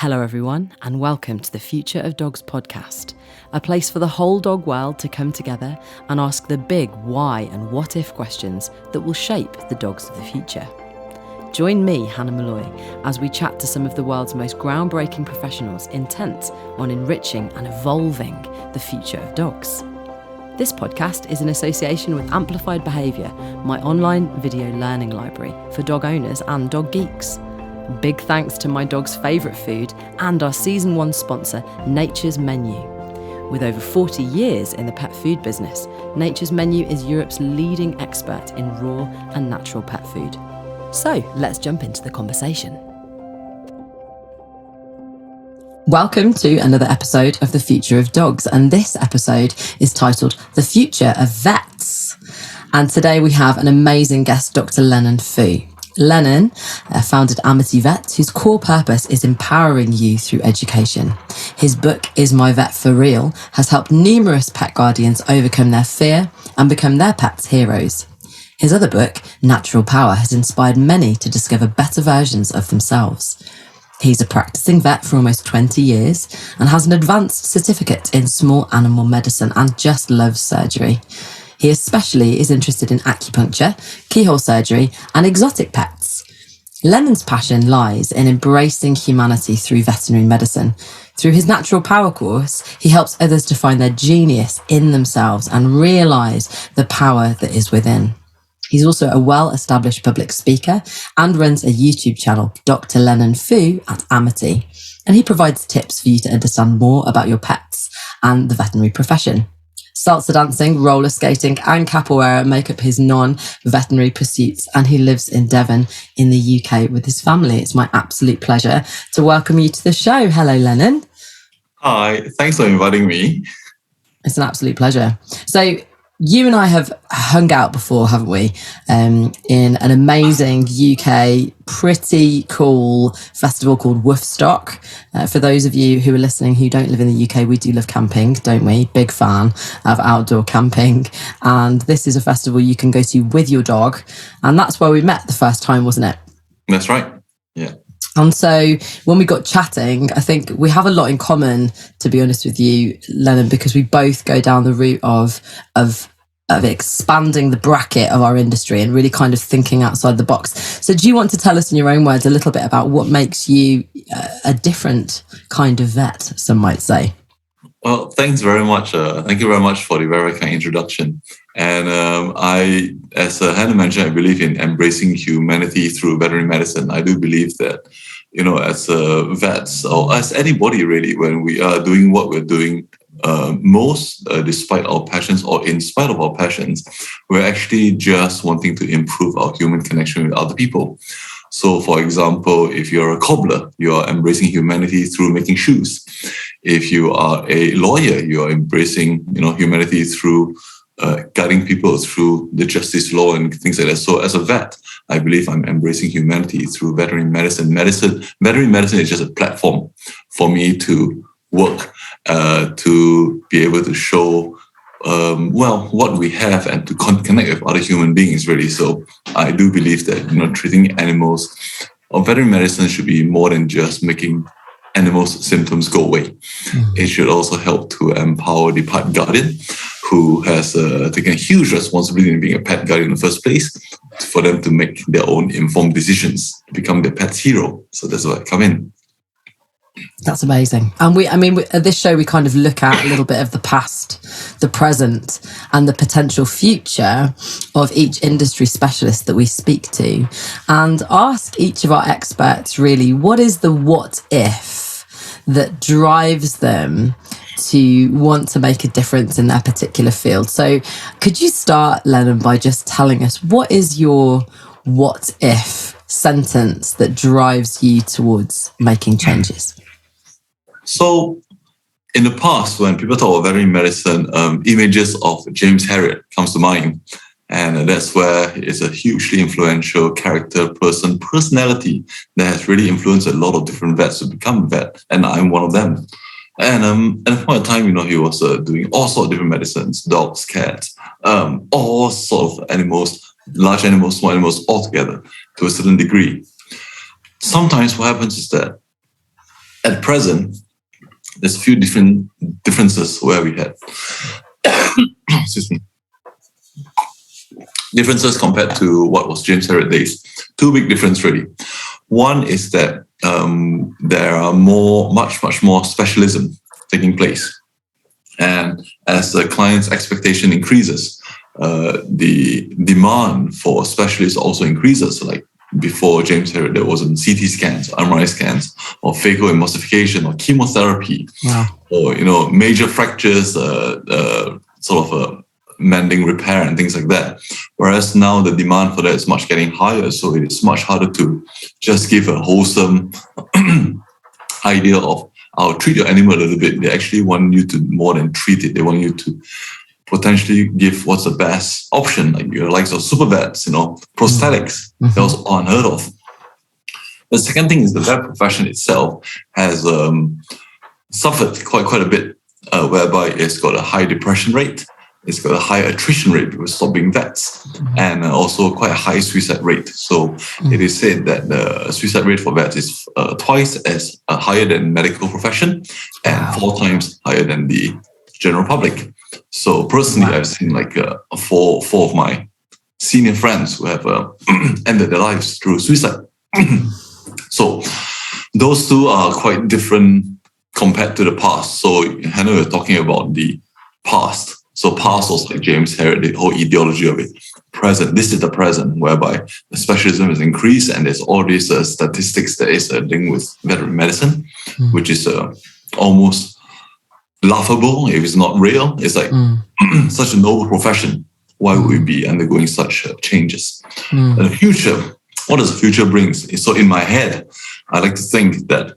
Hello everyone, and welcome to the Future of Dogs podcast, a place for the whole dog world to come together and ask the big why and what if questions that will shape the dogs of the future. Join me, Hannah Malloy, as we chat to some of the world's most groundbreaking professionals intent on enriching and evolving the future of dogs. This podcast is in association with Amplified Behaviour, my online video learning library for dog owners and dog geeks. Big thanks to my dog's favourite food and our Season 1 sponsor, Nature's Menu. With over 40 years in the pet food business, Nature's Menu is Europe's leading expert in raw and natural pet food. So, let's jump into the conversation. Welcome to another episode of The Future of Dogs, and this episode is titled The Future of Vets. And today we have an amazing guest, Dr Lennon Foo. Lennon founded Amity Vet, whose core purpose is empowering you through education. His book, Is My Vet For Real?, has helped numerous pet guardians overcome their fear and become their pets' heroes. His other book, Natural Power, has inspired many to discover better versions of themselves. He's a practicing vet for almost 20 years and has an advanced certificate in small animal medicine and just loves surgery. He especially is interested in acupuncture, keyhole surgery, and exotic pets. Lennon's passion lies in embracing humanity through veterinary medicine. Through his Natural Power course, he helps others to find their genius in themselves and realise the power that is within. He's also a well-established public speaker and runs a YouTube channel, Dr Lennon Foo at Amity. And he provides tips for you to understand more about your pets and the veterinary profession. Salsa dancing, roller skating and capoeira make up his non-veterinary pursuits, and he lives in Devon in the UK with his family. It's my absolute pleasure to welcome you to the show. Hello, Lennon. Hi, thanks for inviting me. It's an absolute pleasure. So you and I have hung out before, haven't we? In an amazing UK, pretty cool festival called Woofstock. For those of you who are listening who don't live in the UK, we do love camping, don't we? Big fan of outdoor camping. And this is a festival you can go to with your dog. And that's where we met the first time, wasn't it? That's right. Yeah. And so when we got chatting, I think we have a lot in common, to be honest with you, Lennon, because we both go down the route of expanding the bracket of our industry and really kind of thinking outside the box. So do you want to tell us in your own words a little bit about what makes you a different kind of vet, some might say? Well, thanks very much. Thank you very much for the very kind introduction. And I, as Hannah mentioned, I believe in embracing humanity through veterinary medicine. I do believe that, as vets or as anybody really, when we are doing what we're doing, despite our passions or in spite of our passions, we're actually just wanting to improve our human connection with other people. So, for example, if you're a cobbler, you are embracing humanity through making shoes. If you are a lawyer, you are embracing, humanity through guiding people through the justice law and things like that. So, as a vet, I believe I'm embracing humanity through veterinary medicine. Veterinary medicine is just a platform for me to work, to be able to show, what we have and to connect with other human beings, really. So I do believe that, treating animals or veterinary medicine should be more than just making animals' symptoms go away. Mm-hmm. It should also help to empower the pet guardian who has taken a huge responsibility in being a pet guardian in the first place, for them to make their own informed decisions, to become their pet's hero. So that's where I come in. That's amazing. And at this show, we kind of look at a little bit of the past, the present, and the potential future of each industry specialist that we speak to, and ask each of our experts, really, what is the what if that drives them to want to make a difference in their particular field? So could you start, Lennon, by just telling us what is your what if sentence that drives you towards making changes? So in the past, when people talk about veterinary medicine, images of James Herriot comes to mind. And that's where it's a hugely influential personality that has really influenced a lot of different vets to become a vet. And I'm one of them. And at a point in time, he was doing all sorts of different medicines, dogs, cats, all sorts of animals, large animals, small animals, all together to a certain degree. Sometimes what happens is that At present, there's a few differences where we had excuse me, differences compared to what was James Herriot days. Two big differences really. One is that there are much more specialism taking place, and as the client's expectation increases, the demand for specialists also increases. Like before James Herriot, there wasn't CT scans, MRI scans, or phacoemulsification, or chemotherapy, or major fractures, mending, repair, and things like that. Whereas now the demand for that is much getting higher, so it is much harder to just give a wholesome idea of, I'll treat your animal a little bit. They actually want you to more than treat it. They want you to potentially give what's the best option, like your likes of super vets, prosthetics. That was unheard of. The second thing is the vet profession itself has suffered quite a bit, whereby it's got a high depression rate, it's got a high attrition rate because stop being vets, and also quite a high suicide rate. So it is said that the suicide rate for vets is twice as higher than medical profession and 4 times higher than the general public. So personally, I've seen like four of my senior friends who have ended their lives through suicide. So those two are quite different compared to the past. So Hannah, we're talking about the past. So past was like James Herriot, the whole ideology of it. Present, this is the present, whereby the specialism is increased, and there's all these statistics that is linked with veterinary medicine, which is almost laughable if it's not real. It's like such a noble profession. Why would we be undergoing such changes? And the future, what does the future bring? So in my head, I like to think that,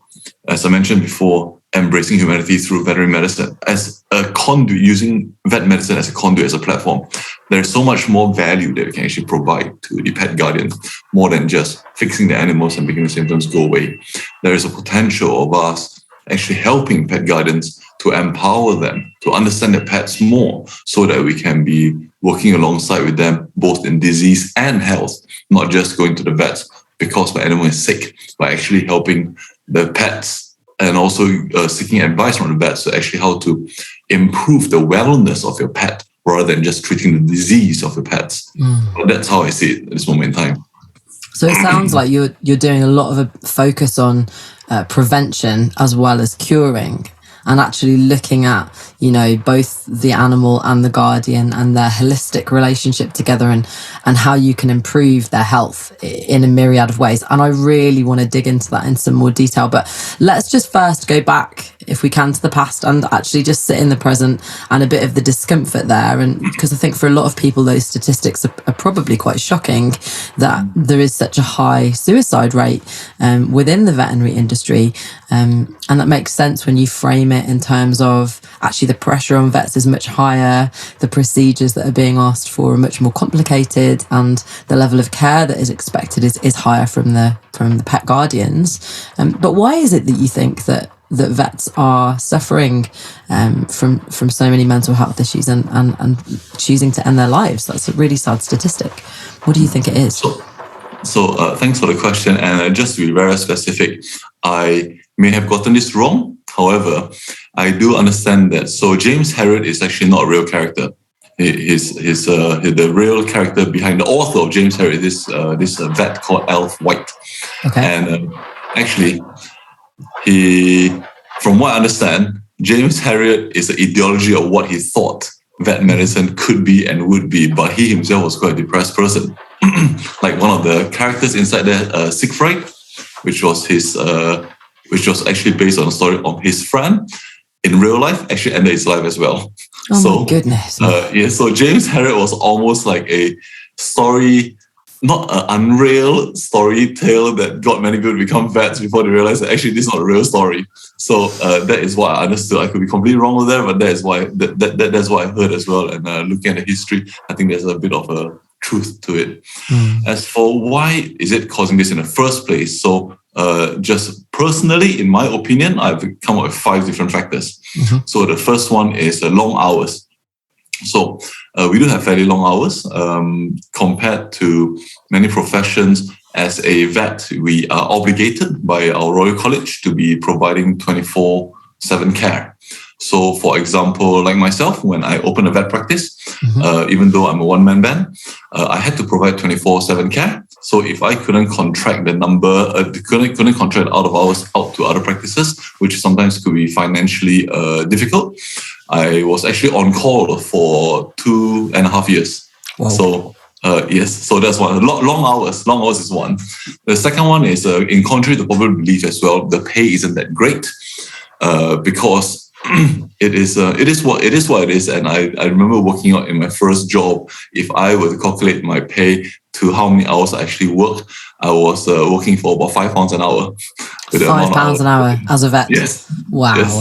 as I mentioned before, embracing humanity through veterinary medicine as a conduit, using vet medicine as a conduit, as a platform, there's so much more value that we can actually provide to the pet guardian, more than just fixing the animals and making the symptoms go away. There is a potential of us actually helping pet guardians to empower them to understand their pets more, so that we can be working alongside with them both in disease and health, not just going to the vets because my animal is sick, but actually helping the pets and also seeking advice from the vets to actually how to improve the wellness of your pet rather than just treating the disease of your pets. But that's how I see it at this moment in time. So it sounds like you're doing a lot of a focus on prevention as well as curing, and actually looking at, both the animal and the guardian and their holistic relationship together, and how you can improve their health in a myriad of ways. And I really want to dig into that in some more detail. But let's just first go back, if we can, to the past and actually just sit in the present and a bit of the discomfort there. And because I think for a lot of people, those statistics are probably quite shocking, that there is such a high suicide rate within the veterinary industry. And that makes sense when you frame it in terms of actually the pressure on vets is much higher, the procedures that are being asked for are much more complicated, and the level of care that is expected is higher from the pet guardians. But why is it that you think that vets are suffering from so many mental health issues and choosing to end their lives? That's a really sad statistic. What do you think it is? So thanks for the question. And just to be very specific, I may have gotten this wrong. However, I do understand that. So James Herriot is actually not a real character. The real character behind the author of James Herriot is this vet called Alf White. Okay. And actually, from what I understand, James Herriot is the ideology of what he thought vet medicine could be and would be, but he himself was quite a depressed person. Like one of the characters inside there, Siegfried, which was actually based on a story of his friend in real life, actually ended his life as well. Oh my goodness. So James Herriot was almost like a story, not an unreal story tale that got many people to become vets before they realized that actually this is not a real story. So that is what I understood. I could be completely wrong with that, but that is why that's what I heard as well. And looking at the history, I think there's a bit of a truth to it. As for why is it causing this in the first place, so just personally, in my opinion, I've come up with 5 different factors. So the first one is long hours. So we do have fairly long hours compared to many professions as a vet, we are obligated by our Royal College to be providing 24/7 care. So, for example, like myself, when I open a vet practice, even though I'm a one-man band, I had to provide 24/7 care. So if I couldn't contract the number, couldn't contract out of hours out to other practices, which sometimes could be financially difficult, I was actually on call for 2.5 years. Wow. So yes, so that's one. Long hours. Long hours is one. The second one is, in contrary to popular belief as well, the pay isn't that great because it is what it is. And I remember working out in my first job. If I were to calculate my pay to how many hours I actually worked, I was working for about £5 an hour. £5 an hour as a vet. Yes. Wow. Yes,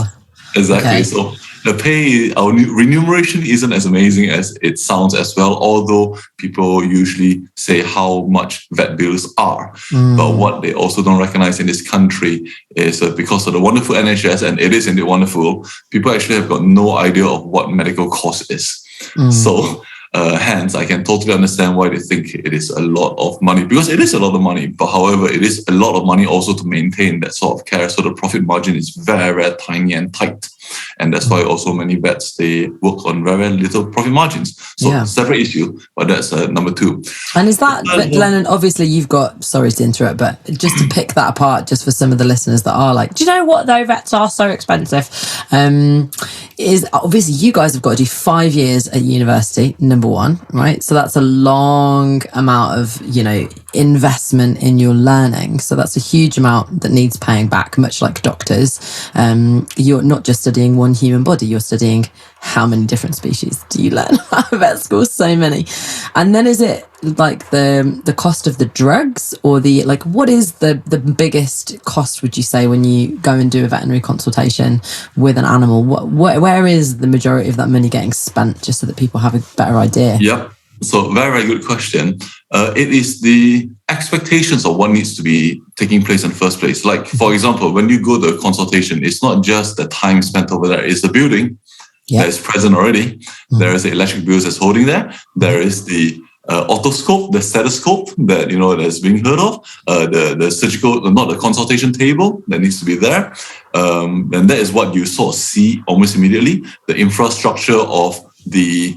exactly. Okay. So the pay, our remuneration isn't as amazing as it sounds as well, although people usually say how much vet bills are. But what they also don't recognize in this country is because of the wonderful NHS, and it is indeed wonderful, people actually have got no idea of what medical cost is. So hence, I can totally understand why they think it is a lot of money, because it is a lot of money. But however, it is a lot of money also to maintain that sort of care. So the profit margin is very, very tiny and tight. And that's why also many vets, they work on very, very little profit margins. So separate issue, but that's number two. And is that, Lennon, obviously you've got, sorry to interrupt, but just to pick that apart, just for some of the listeners that are like, do you know what though, vets are so expensive? Is obviously you guys have got to do 5 years at university, number one, right? So that's a long amount of, investment in your learning. So that's a huge amount that needs paying back, much like doctors. You're not just studying one human body, you're studying how many different species do you learn at vet school? So many. And then is it like the cost of the drugs, or what is the biggest cost, would you say, when you go and do a veterinary consultation with an animal? Where is the majority of that money getting spent, just so that people have a better idea? Yep. So very, very good question. It is the expectations of what needs to be taking place in the first place. Like, for example, when you go to a consultation, it's not just the time spent over there. It's the building that is present already. There is the electric bills that's holding there. There is the otoscope, the stethoscope that that's being heard of. The surgical, not the consultation table that needs to be there. And that is what you sort of see almost immediately. The infrastructure of the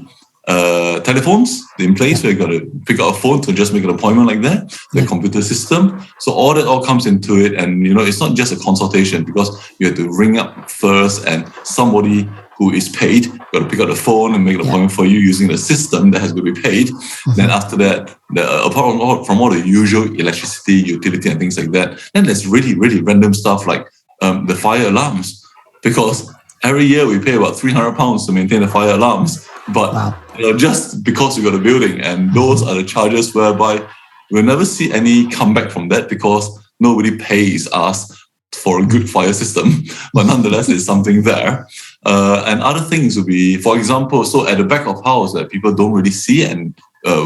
telephones in place, where you got to pick up a phone to just make an appointment like that. The computer system. So all that all comes into it, and it's not just a consultation, because you have to ring up first, and somebody who is paid got to pick up the phone and make an appointment for you using the system that has to be paid. Then after that, apart from all the usual electricity, utility, and things like that, then there's really, really random stuff like the fire alarms, because every year we pay about £300 to maintain the fire alarms. But just because we got a building, and those are the charges whereby we'll never see any comeback from that, because nobody pays us for a good fire system. But nonetheless, there's something there. And other things would be, for example, so at the back of house that people don't really see, and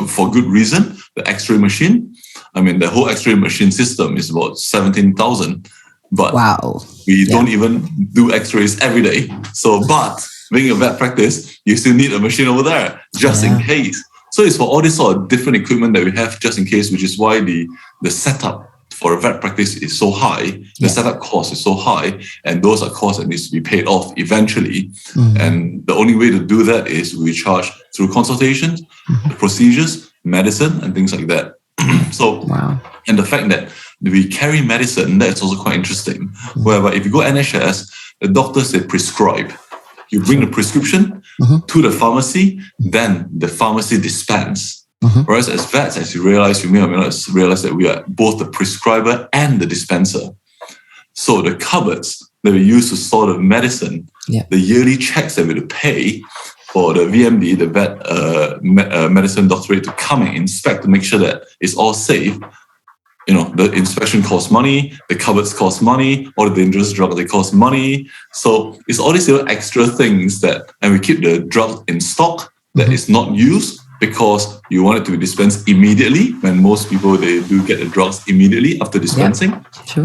for good reason, the X-ray machine. I mean, the whole X-ray machine system is about 17,000. But we don't even do X-rays every day. So, but being a vet practice, you still need a machine over there just in case. So it's for all this sort of different equipment that we have just in case, which is why the setup for a vet practice is so high. The setup cost is so high, and those are costs that needs to be paid off eventually. And the only way to do that is we charge through consultations, procedures, medicine, and things like that. So, and the fact that we carry medicine, that's also quite interesting. Whereby if you go NHS, the doctors, they prescribe. You bring the prescription to the pharmacy, then the pharmacy dispense. Whereas as vets, as you realize, you may or may not realize that we are both the prescriber and the dispenser. So the cupboards that we use to store the medicine, the yearly checks that we have to pay for the VMD, the vet medicine doctorate, to come and inspect to make sure that it's all safe. The inspection costs money, the cupboards cost money, all the dangerous drugs, they cost money. So it's all these little extra things and we keep the drug in stock that is not used, because you want it to be dispensed immediately, when most people, they do get the drugs immediately after dispensing.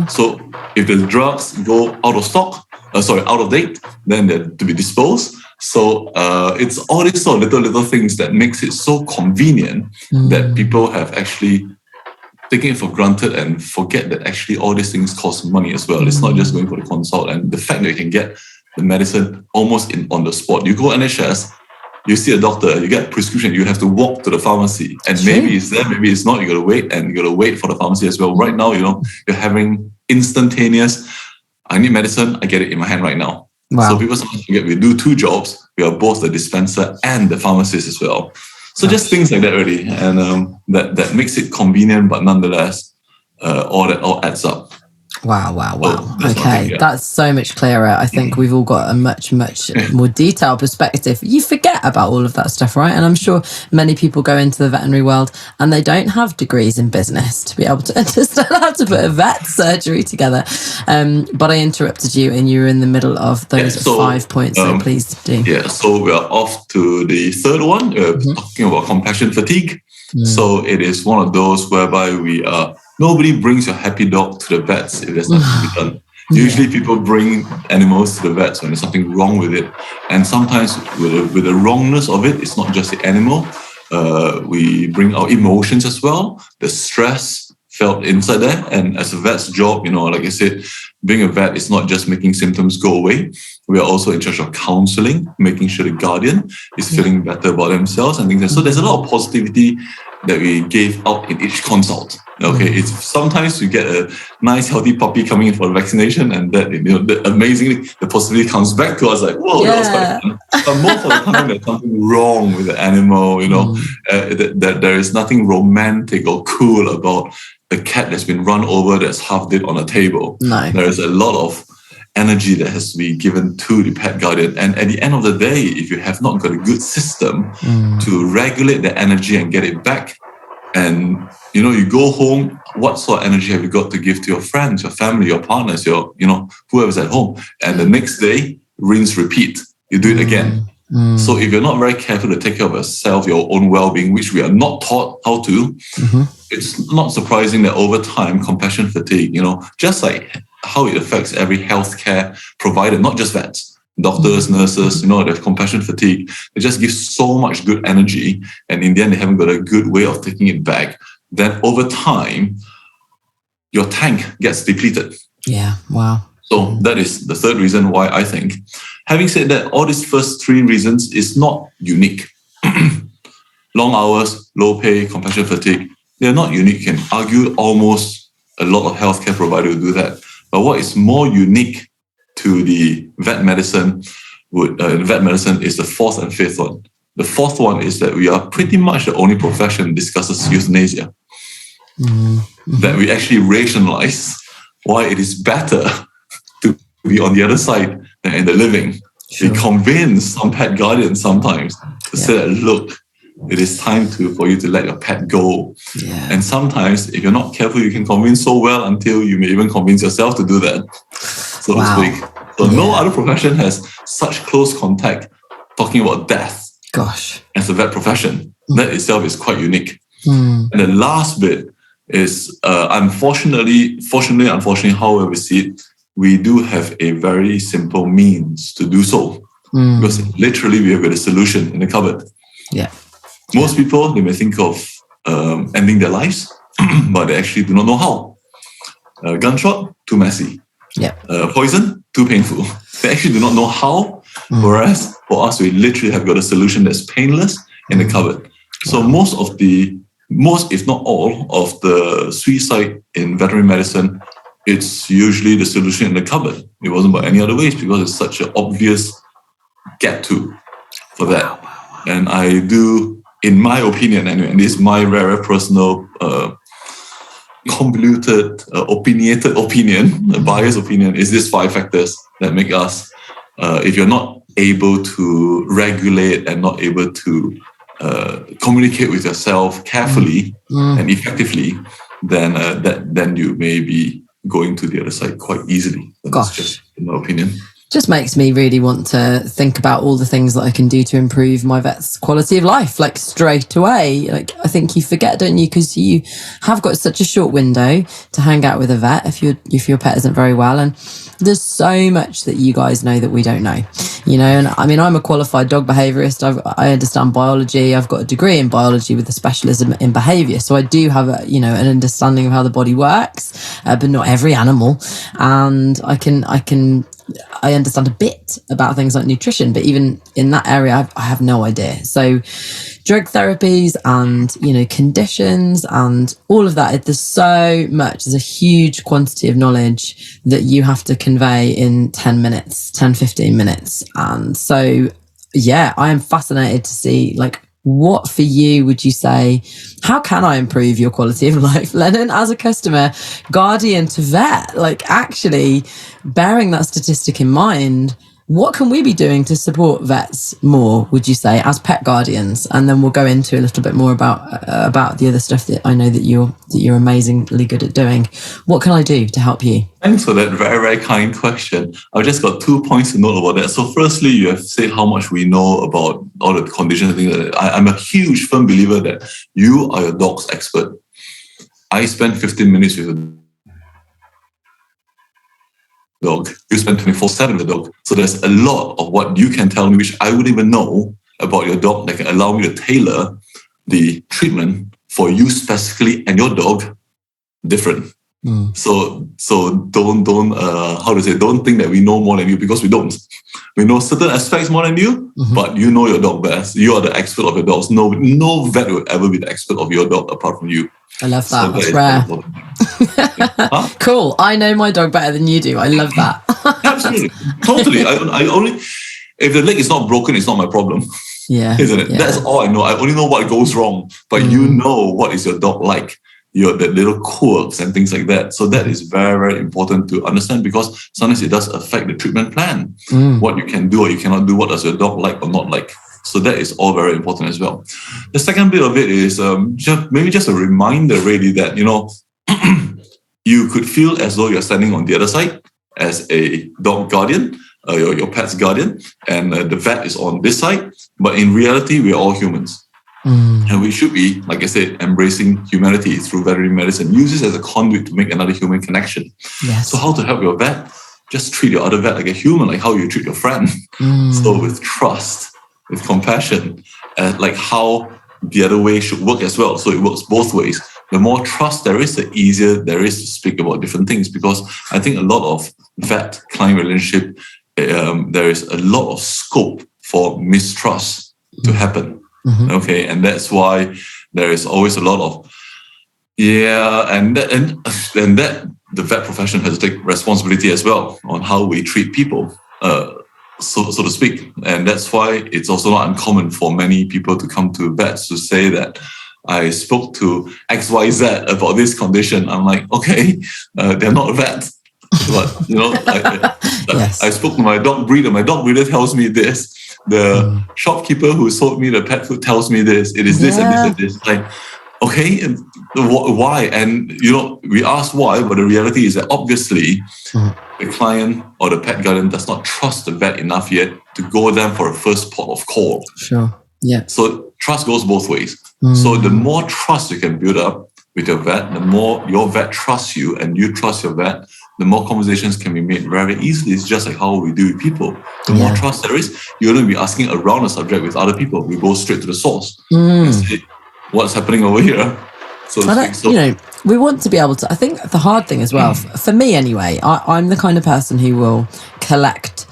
So if the drugs go out of stock, out of date, then they're to be disposed. So it's all these sort of little things that makes it so convenient that people have actually taking it for granted and forget that actually all these things cost money as well. It's not just going for the consult, and the fact that you can get the medicine almost on the spot. You go NHS, you see a doctor, you get a prescription, you have to walk to the pharmacy, and maybe it's there, maybe it's not. You got to wait, and you got to wait for the pharmacy as well. Right now, you're having instantaneous. I need medicine, I get it in my hand right now. Wow. So people sometimes forget we do two jobs. We are both the dispenser and the pharmacist as well. So just things like that, really, and that makes it convenient, but nonetheless, all adds up. Wow. Okay, that's so much clearer. I think we've all got a much more detailed perspective. You forget about all of that stuff, right? And I'm sure many people go into the veterinary world and they don't have degrees in business to be able to understand how to put a vet surgery together. But I interrupted you and you were in the middle of those 5 points, so please do. Yeah, so we are off to the third one, talking about compassion fatigue. So it is one of those whereby nobody brings your happy dog to the vets if there's nothing to be done. Usually people bring animals to the vets when there's something wrong with it. And sometimes with the wrongness of it, it's not just the animal. We bring our emotions as well, the stress felt inside there. And as a vet's job, like I said, being a vet is not just making symptoms go away. We are also in charge of counseling, making sure the guardian is feeling better about themselves and things like that. So there's a lot of positivity that we gave out in each consult. Okay, it's sometimes you get a nice healthy puppy coming in for the vaccination, and that amazingly the positivity comes back to us like, whoa, that was quite fun. But most of the time there's something wrong with the animal. That there is nothing romantic or cool about a cat that's been run over that's half dead on a table. No. There is a lot of energy that has to be given to the pet guardian, and at the end of the day, if you have not got a good system to regulate the energy and get it back, and you go home, what sort of energy have you got to give to your friends, your family, your partners, your whoever's at home, and the next day rinse repeat, you do it again. So if you're not very careful to take care of yourself, your own well-being, which we are not taught how to, it's not surprising that over time, compassion fatigue, just like how it affects every healthcare provider, not just vets, doctors, nurses, they have compassion fatigue. They just give so much good energy, and in the end, they haven't got a good way of taking it back. Then over time, your tank gets depleted. Yeah, wow. So that is the third reason why I think. Having said that, all these first three reasons is not unique. Long hours, low pay, compassion fatigue, they're not unique. You can argue almost a lot of healthcare providers will do that. But what is more unique to the vet medicine is the fourth and fifth one. The fourth one is that we are pretty much the only profession that discusses euthanasia. That we actually rationalize why it is better to be on the other side than in the living. Sure. We convince some pet guardians sometimes to say that, look, it is time for you to let your pet go. Yeah. And sometimes, if you're not careful, you can convince so well until you may even convince yourself to do that, so to speak. So no other profession has such close contact talking about death. Gosh. As a vet profession. That itself is quite unique. And the last bit is, unfortunately, however we see it, we do have a very simple means to do so. Because literally we have got a solution in the cupboard. Yeah. Most people, they may think of ending their lives, but they actually do not know how. Gunshot, too messy. Yeah. Poison, too painful. They actually do not know how, whereas for us, we literally have got a solution that's painless in the cupboard. So most, if not all, of the suicide in veterinary medicine, it's usually the solution in the cupboard. It wasn't by any other ways because it's such an obvious get to for that. And I do, in my opinion anyway, and this is my very personal convoluted, opinionated opinion, a biased opinion, is these 5 factors that make us, if you're not able to regulate and not able to communicate with yourself carefully and effectively, then you may be going to the other side quite easily. That's just in my opinion. Just makes me really want to think about all the things that I can do to improve my vet's quality of life, like straight away. Like, I think you forget, don't you? Because you have got such a short window to hang out with a vet if your pet isn't very well. And there's so much that you guys know that we don't know, and I mean, I'm a qualified dog behaviorist. I understand biology. I've got a degree in biology with a specialism in behavior. So I do have an understanding of how the body works, but not every animal. And I understand a bit about things like nutrition, but even in that area, I have no idea. So drug therapies and, conditions and all of that, there's so much, there's a huge quantity of knowledge that you have to convey in 10 minutes, 10, 15 minutes. And so, yeah, I am fascinated to see, like, what for you would you say, how can I improve your quality of life, Lennon, as a customer, guardian to vet? Like, actually bearing that statistic in mind, what can we be doing to support vets more, would you say, as pet guardians? And then we'll go into a little bit more about the other stuff that I know that you're amazingly good at doing. What can I do to help you? Thanks for that very, very kind question. I've just got 2 points to note about that. So firstly, you have said how much we know about all the conditions. I'm a huge firm believer that you are your dog's expert. I spend 15 minutes with a dog. You spend 24/7 with the dog. So there's a lot of what you can tell me, which I wouldn't even know about your dog, that can allow me to tailor the treatment for you specifically and your dog different. So don't don't think that we know more than you, because we don't. We know certain aspects more than you, but you know your dog best. You are the expert of your dogs. No vet will ever be the expert of your dog apart from you. I love that. That's rare. Huh? Cool. I know my dog better than you do. I love that. Absolutely. Totally. I only, if the leg is not broken, it's not my problem. Yeah. Isn't it? Yeah. That's all I know. I only know what goes wrong, but you know what is your dog like. The little quirks and things like that. So that is very, very important to understand, because sometimes it does affect the treatment plan. What you can do or you cannot do, what does your dog like or not like. So that is all very important as well. The second bit of it is just a reminder really that, you could feel as though you're standing on the other side as a dog guardian, your pet's guardian, and the vet is on this side. But in reality, we're all humans. And we should be, like I said, embracing humanity through veterinary medicine. Use this as a conduit to make another human connection. Yes. So how to help your vet? Just treat your other vet like a human, like how you treat your friend. So with trust, with compassion, like how the other way should work as well. So it works both ways. The more trust there is, the easier there is to speak about different things. Because I think a lot of vet-client relationship, there is a lot of scope for mistrust to happen. Okay, and that's why there is always a lot of and that the vet profession has to take responsibility as well on how we treat people, so to speak. And that's why it's also not uncommon for many people to come to vets to say that I spoke to XYZ about this condition. I'm like, okay, they're not a vet. But yes. I spoke to my dog breeder. My dog breeder tells me this. The shopkeeper who sold me the pet food tells me this. It is this and this and this. Like, okay, why? And we ask why, but the reality is that obviously the client or the pet guardian does not trust the vet enough yet to go there for a first port of call. Sure. Yeah. So trust goes both ways. So the more trust you can build up with your vet, the more your vet trusts you and you trust your vet, the more conversations can be made very easily. It's just like how we do with people. The more trust there is, you're going to be asking around the subject with other people. We go straight to the source and say, what's happening over here? So we want to be able to, I think the hard thing as well, for me anyway, I'm the kind of person who will collect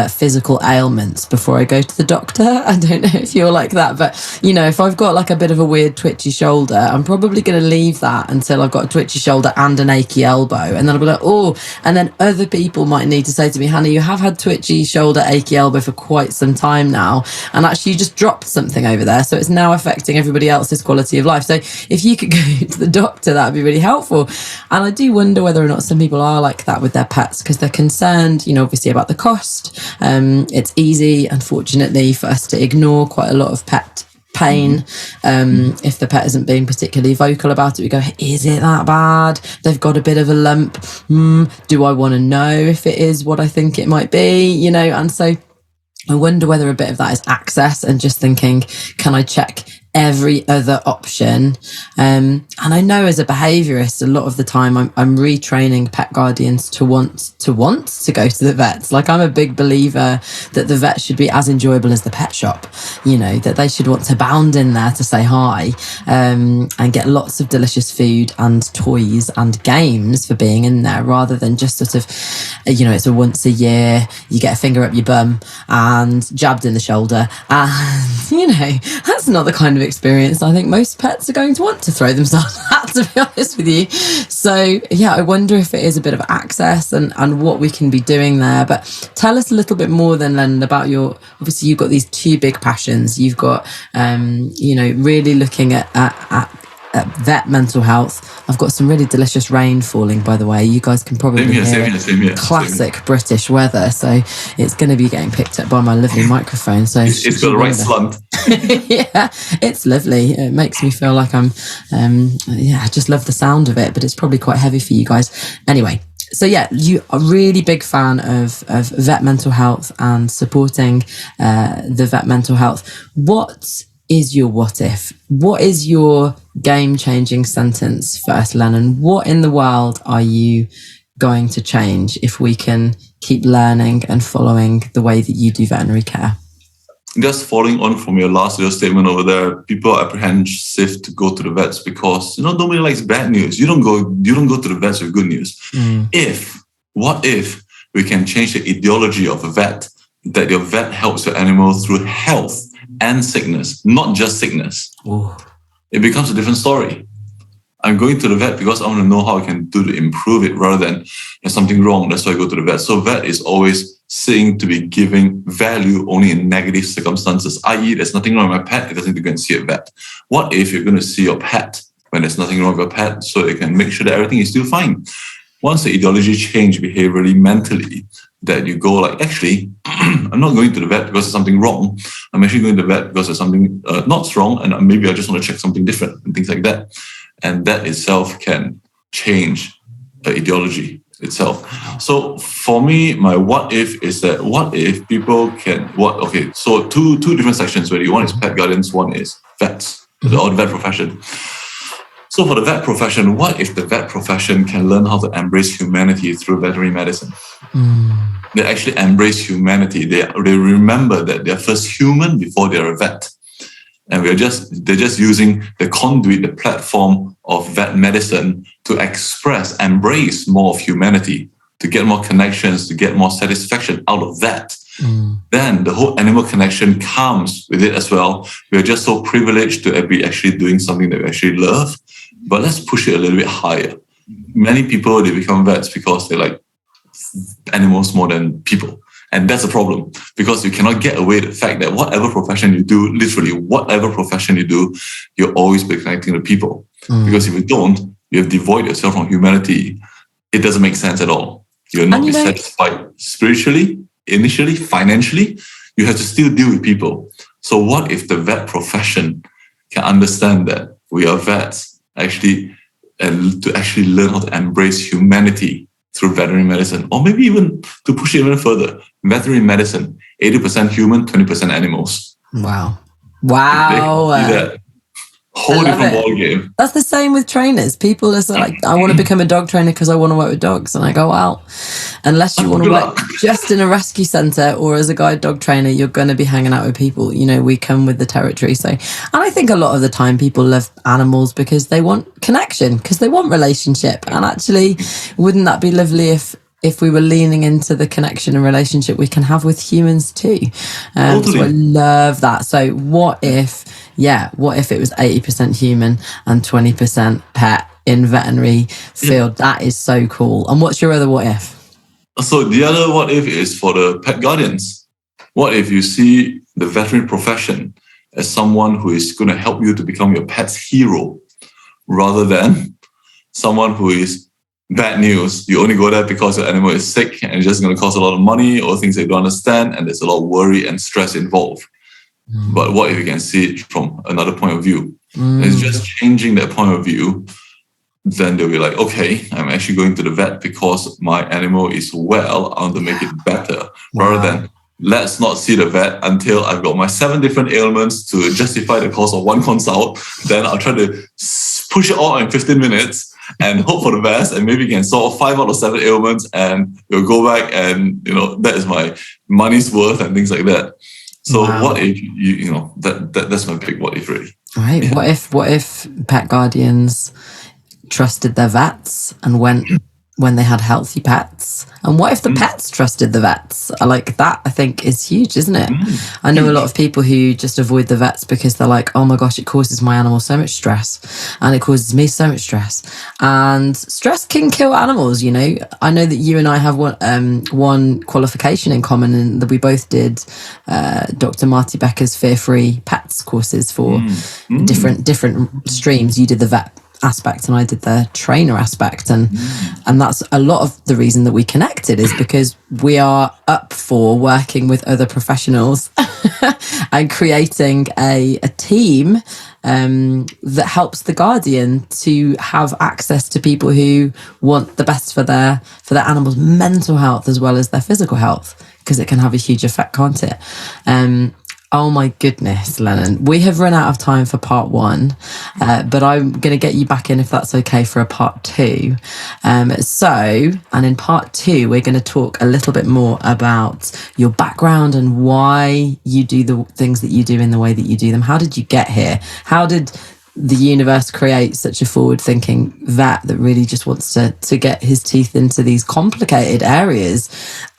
physical ailments before I go to the doctor. I don't know if you're like that, but if I've got like a bit of a weird twitchy shoulder, I'm probably going to leave that until I've got a twitchy shoulder and an achy elbow, and then I'll be like, oh, and then other people might need to say to me, Hannah, you have had twitchy shoulder, achy elbow for quite some time now, and actually you just dropped something over there, so it's now affecting everybody else's quality of life. So if you could go to the doctor, that would be really helpful. And I do wonder whether or not some people are like that with their pets, because they're concerned, obviously about the cost. It's easy, unfortunately, for us to ignore quite a lot of pet pain. If the pet isn't being particularly vocal about it, we go, is it that bad? They've got a bit of a lump. Do I want to know if it is what I think it might be? You know, and so I wonder whether a bit of that is access and just thinking, can I check every other option? And I know as a behaviourist, a lot of the time I'm retraining pet guardians to want to go to the vets. Like, I'm a big believer that the vet should be as enjoyable as the pet shop, you know, that they should want to bound in there to say hi, and get lots of delicious food and toys and games for being in there, rather than just sort of, you know, it's a once a year, you get a finger up your bum and jabbed in the shoulder, and you know, that's not the kind of experience I think most pets are going to want to throw themselves at, to be honest with you. So yeah, I wonder if it is a bit of access and what we can be doing there. But tell us a little bit more then, Lennon, about obviously you've got these two big passions. You've got you know, really looking at vet mental health. I've got some really delicious rain falling, by the way. You guys can probably hear same here. classic British weather, so it's going to be getting picked up by my lovely microphone. So it's got the right slant. Yeah, it's lovely. It makes me feel like I just love the sound of it, but it's probably quite heavy for you guys. Anyway, so yeah, you are a really big fan of vet mental health and supporting the vet mental health. What is your what if? What is your game-changing sentence first, Lennon? What in the world are you going to change if we can keep learning and following the way that you do veterinary care? Just following on from your last little statement over there, people are apprehensive to go to the vets because, you know, nobody likes bad news. You don't go to the vets with good news. What if we can change the ideology of a vet, that your vet helps your animal through health and sickness, not just sickness? Ooh. It becomes a different story. I'm going to the vet because I want to know how I can do to improve it, rather than there's something wrong, that's why I go to the vet. So vet is always seen to be giving value only in negative circumstances, i.e. there's nothing wrong with my pet, it doesn't need to go and see a vet. What if you're going to see your pet when there's nothing wrong with your pet, so they can make sure that everything is still fine? Once the ideology change behaviorally, mentally, that you go like, actually, I'm not going to the vet because there's something wrong. I'm actually going to the vet because there's something not wrong, and maybe I just want to check something different and things like that. And that itself can change the ideology itself. So for me, my what if is that, what if people can, so two different sections really. One is pet guardians, one is vets, or the vet profession. So for the vet profession, what if the vet profession can learn how to embrace humanity through veterinary medicine? They actually embrace humanity. They remember that they're first human before they're a vet. And they're just using the conduit, the platform of vet medicine to embrace more of humanity, to get more connections, to get more satisfaction out of that. Then the whole animal connection comes with it as well. We're just so privileged to be actually doing something that we actually love. But let's push it a little bit higher. Many people, they become vets because they like animals more than people. And that's a problem, because you cannot get away with the fact that whatever profession you do, literally whatever profession you do, you'll always be connecting to people. Because if you don't, you have devoid yourself from humanity. It doesn't make sense at all. You'll not be satisfied spiritually, initially, financially. You have to still deal with people. So what if the vet profession can understand that we are vets actually, and to actually learn how to embrace humanity through veterinary medicine, or maybe even to push it even further, veterinary medicine, 80% human, 20% animals. Wow. Whole different ball game. That's the same with trainers. People are like, I want to become a dog trainer because I want to work with dogs. And I go, well, unless you want to work just in a rescue centre or as a guide dog trainer, you're going to be hanging out with people. You know, we come with the territory. So, and I think a lot of the time people love animals because they want connection, because they want relationship. And actually, wouldn't that be lovely if we were leaning into the connection and relationship we can have with humans too? Totally. So I love that. So what if it was 80% human and 20% pet in veterinary field? That is so cool. And what's your other what if? So the other what if is for the pet guardians. What if you see the veterinary profession as someone who is going to help you to become your pet's hero, rather than someone who is bad news? You only go there because your animal is sick and it's just going to cost a lot of money or things they don't understand, and there's a lot of worry and stress involved. But what if you can see it from another point of view? Mm. It's just changing that point of view. Then they'll be like, okay, I'm actually going to the vet because my animal is well. I want to make it better. Rather than, let's not see the vet until I've got my 7 different ailments to justify the cost of one consult. Then I'll try to push it all in 15 minutes and hope for the best. And maybe you can solve 5 out of 7 ailments and we'll go back and, that is my money's worth and things like that. So what if that's my big what if, really. Right. Yeah. What if pet guardians trusted their vets and went when they had healthy pets? And what if the pets trusted the vets? Like that, I think, is huge, isn't it? I know a lot of people who just avoid the vets because they're like, oh my gosh, it causes my animal so much stress and it causes me so much stress. And stress can kill animals, I know that you and I have one qualification in common, and that we both did Dr. Marty Becker's Fear-Free Pets courses for different streams. You did the vet aspect and I did the trainer aspect, and that's a lot of the reason that we connected, is because we are up for working with other professionals and creating a team that helps the guardian to have access to people who want the best for their animals' mental health as well as their physical health, because it can have a huge effect, can't it? Oh my goodness, Lennon. We have run out of time for part 1, but I'm going to get you back in, if that's okay, for a part 2. And in part 2, we're going to talk a little bit more about your background and why you do the things that you do in the way that you do them. How did you get here? How did the universe create such a forward-thinking vet that really just wants to get his teeth into these complicated areas?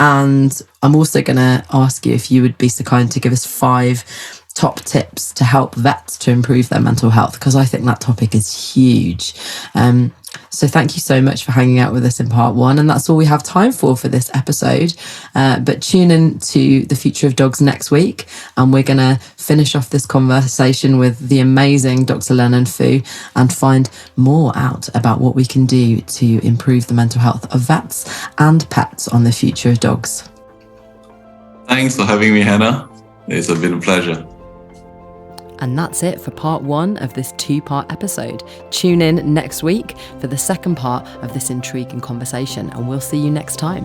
And I'm also going to ask you if you would be so kind to give us 5 top tips to help vets to improve their mental health, because I think that topic is huge. So thank you so much for hanging out with us in part 1. And that's all we have time for this episode. But tune in to The Future of Dogs next week. And we're going to finish off this conversation with the amazing Dr. Lennon Foo and find more out about what we can do to improve the mental health of vets and pets on The Future of Dogs. Thanks for having me, Hannah. It's been a pleasure. And that's it for part 1 of this 2-part episode. Tune in next week for the second part of this intriguing conversation, and we'll see you next time.